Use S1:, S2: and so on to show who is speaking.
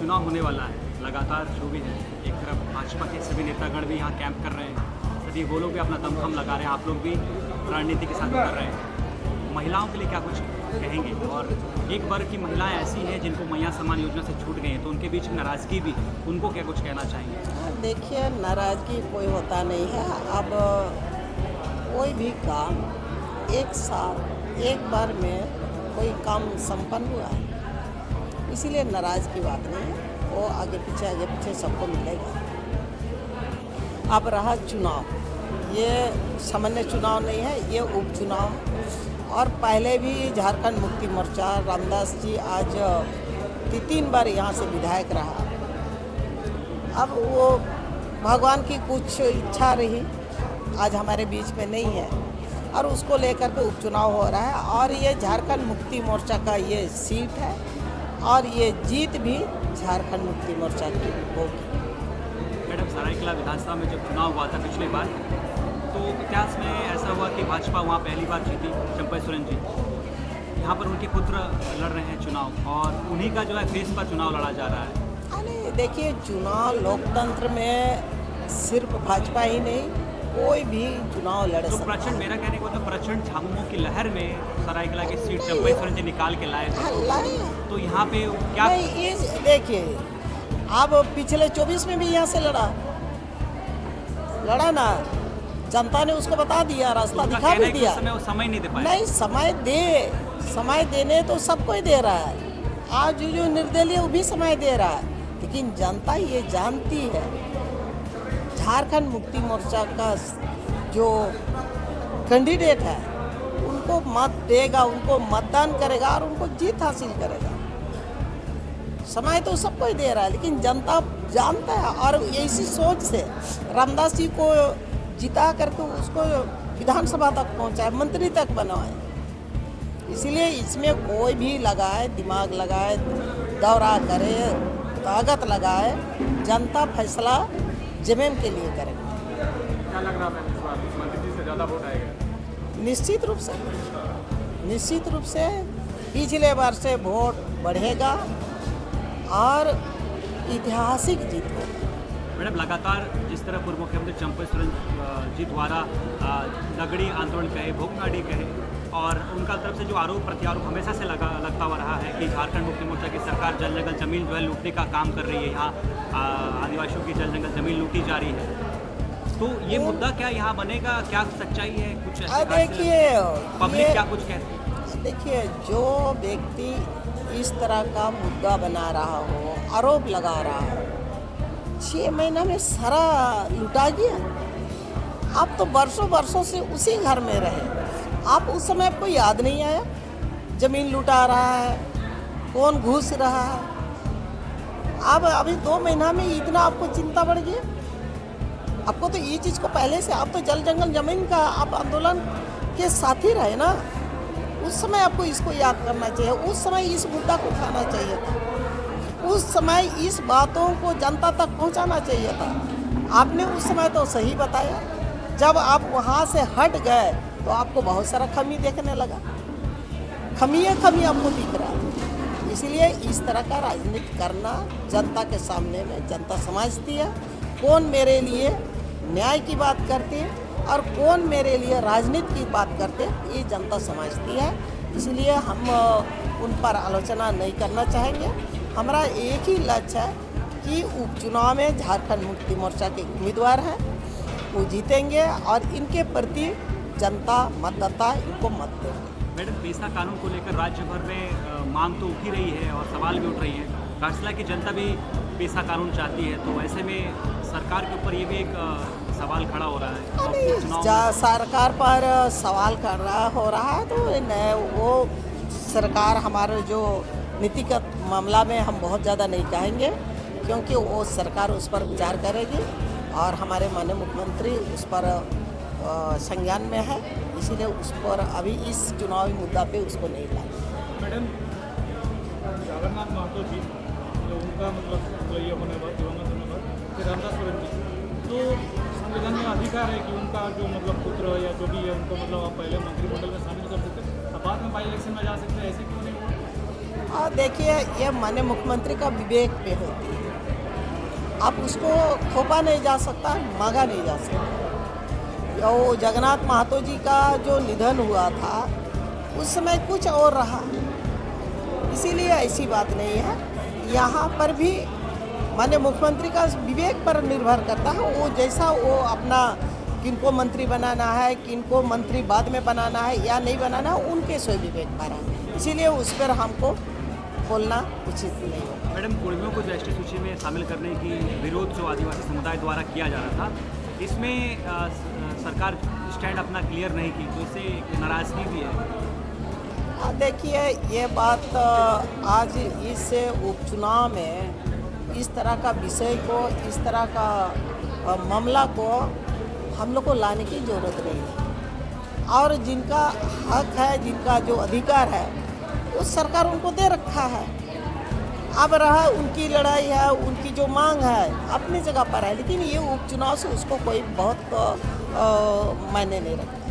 S1: चुनाव होने वाला है, लगातार जो भी है, एक तरफ भाजपा के सभी नेतागण भी यहाँ कैंप कर रहे हैं, सभी वो लोग भी अपना दमखम लगा रहे हैं, आप लोग भी रणनीति के साथ कर रहे हैं। महिलाओं के लिए क्या कुछ कहेंगे? और एक वर्ग की महिलाएं ऐसी हैं जिनको मैया सम्मान योजना से छूट गई हैं, तो उनके बीच में नाराज़गी भी, उनको क्या कुछ कहना चाहेंगे?
S2: देखिए, नाराज़गी कोई होता नहीं है। अब कोई भी काम एक साथ एक बार में कोई काम संपन्न हुआ है, इसीलिए नाराज़ की बात नहीं है। वो आगे पीछे सबको मिलेगा। अब रहा चुनाव, ये सामान्य चुनाव नहीं है, ये उपचुनाव। और पहले भी झारखंड मुक्ति मोर्चा रामदास जी आज 3 बार यहाँ से विधायक रहा। अब वो भगवान की कुछ इच्छा रही, आज हमारे बीच में नहीं है और उसको लेकर के उपचुनाव हो रहा है। और ये झारखंड मुक्ति मोर्चा का ये सीट है और ये जीत भी झारखंड मुक्ति मोर्चा की होगी।
S1: मैडम, सरायकेला विधानसभा में जब चुनाव हुआ था पिछली बार, तो इतिहास में ऐसा हुआ कि भाजपा वहाँ पहली बार जीती, चंपई सोरेन जी। यहाँ पर उनके पुत्र लड़ रहे हैं चुनाव और उन्हीं का जो है फेस पर चुनाव लड़ा जा रहा है।
S2: अरे देखिए, चुनाव लोकतंत्र में सिर्फ भाजपा ही नहीं, कोई भी चुनाव लड़
S1: तो
S2: सकता है।
S1: प्रचंड, मेरा कहने को तो प्रचंड झामुमो की लहर में सरायकेला की सीट चंपई सोरेन जी निकाल के लाए थे, तो यहाँ पे क्या?
S2: नहीं, ये देखिए, अब पिछले 24 में भी यहाँ से लड़ा ना, जनता ने उसको बता दिया, रास्ता
S1: उनका
S2: दिखा
S1: कहना
S2: भी
S1: है कि
S2: दिया।
S1: उस समय वो समय नहीं दे पाए।
S2: नहीं, समय देने तो सबको ही दे रहा है। आज जो निर्दलीय वो भी समय दे रहा है, लेकिन जनता ये जानती है झारखंड मुक्ति मोर्चा का जो कैंडिडेट है उनको मत देगा, उनको मतदान करेगा और उनको जीत हासिल करेगा। समय तो सबको ही दे रहा है, लेकिन जनता जानता है। और इसी सोच से रामदास जी को जिता करके उसको विधानसभा तक पहुंचाए, मंत्री तक बनाए। इसलिए इसमें कोई भी लगाए, दिमाग लगाए, दौरा करे, ताकत लगाए, जनता फैसला जमीन के लिए करेगी।
S1: क्या लग रहा है इस बार मंत्री जी से ज़्यादा वोट आएगा?
S2: निश्चित रूप से पिछले बार से वोट बढ़ेगा और ऐतिहासिक जीत होगी।
S1: मैडम, लगातार जिस तरह पूर्व मुख्यमंत्री चंपई सोरेन जी द्वारा नगड़ी आंदोलन कहे, भोगनाडी कहे, और उनका तरफ से जो आरोप प्रत्यारोप हमेशा से लगता हुआ रहा है कि झारखंड मुक्ति मोर्चा की सरकार जल जंगल जमीन जो है लूटने का काम कर रही है, यहाँ आदिवासियों की जल जंगल जमीन लूटी जा रही है, तो ये मुद्दा क्या यहाँ बनेगा? क्या सच्चाई है? कुछ
S2: देखिए,
S1: पब्लिक क्या कुछ कहती है?
S2: देखिए, जो व्यक्ति इस तरह का मुद्दा बना रहा हो, आरोप लगा रहा हो, 6 महीना में सारा लुटा गया। आप तो वर्षों से उसी घर में रहे, आप उस समय आपको याद नहीं आया जमीन लुटा रहा है, कौन घुस रहा है? अब अभी 2 महीना में इतना आपको चिंता बढ़ गई। आपको तो ये चीज़ को पहले से, आप तो जल जंगल जमीन का आप आंदोलन के साथी रहे ना, उस समय आपको इसको याद करना चाहिए, उस समय इस मुद्दा को उठाना चाहिए था, उस समय इस बातों को जनता तक पहुंचाना चाहिए था। आपने उस समय तो सही बताया, जब आप वहाँ से हट गए तो आपको बहुत सारा कमी देखने लगा, कमी आपको दिख रहा है। इसलिए इस तरह का राजनीति करना जनता के सामने में जनता समझती है कौन मेरे लिए न्याय की बात करती है और कौन मेरे लिए राजनीति की बात करते हैं, ये जनता समझती है। इसलिए हम उन पर आलोचना नहीं करना चाहेंगे। हमारा एक ही लक्ष्य है कि उपचुनाव में झारखंड मुक्ति मोर्चा के उम्मीदवार हैं, वो जीतेंगे और इनके प्रति जनता, मतदाता इनको मत देंगे।
S1: मैडम, पेसा कानून को लेकर राज्य भर में मांग तो उठी रही है और सवाल भी उठ रही है। राष्ट्रला की जनता भी पेसा कानून चाहती है, तो ऐसे में सरकार के ऊपर ये भी एक सवाल खड़ा हो रहा है।
S2: सरकार पर सवाल खड़ा हो रहा है तो वो सरकार, हमारे जो नीतिगत मामला में हम बहुत ज़्यादा नहीं कहेंगे, क्योंकि वो सरकार उस पर विचार करेगी और हमारे माननीय मुख्यमंत्री उस पर संज्ञान में है, इसीलिए उस पर अभी इस चुनावी मुद्दा पे उसको नहीं लाए।
S1: मैडम, जगन्नाथ महतो जी, जो उनका मतलब ये होने बाद दिवंगत होने बाद फिर रामदास सोरेन जी, तो संविधान में अधिकार है कि उनका जो मतलब पुत्र या जो भी है उनको मतलब आप पहले मंत्रिमंडल में शामिल कर सकते हैं, अब बाद में बाई इलेक्शन में जा सकते हैं, ऐसे क्यों नहीं?
S2: और देखिए, ये माननीय मुख्यमंत्री का विवेक पे होती है। अब उसको थोपा नहीं जा सकता, मांगा नहीं जा सकता। वो जगन्नाथ महातो जी का जो निधन हुआ था उस समय कुछ और रहा, इसीलिए ऐसी बात नहीं है। यहाँ पर भी माननीय मुख्यमंत्री का विवेक पर निर्भर करता है। वो जैसा वो अपना किनको मंत्री बनाना है, किनको मंत्री बाद में बनाना है या नहीं बनाना है, उनके स्वयं विवेक पर है। इसीलिए उस पर हमको बोलना उचित नहीं है।
S1: मैडम, कुर्मियों को जीएसटी सूची में शामिल करने की विरोध जो आदिवासी समुदाय द्वारा किया जा रहा था, इसमें सरकार स्टैंड अपना क्लियर नहीं की, तो इससे एक नाराज़गी भी है।
S2: देखिए, ये बात आज इस उपचुनाव में इस तरह का विषय को, इस तरह का मामला को हम लोग को लाने की ज़रूरत नहीं है। और जिनका हक है, जिनका जो अधिकार है, वो सरकार उनको दे रखा है। अब रहा उनकी लड़ाई है, उनकी जो मांग है अपनी जगह पर है, लेकिन ये उपचुनाव से उसको कोई बहुत मायने नहीं रखता।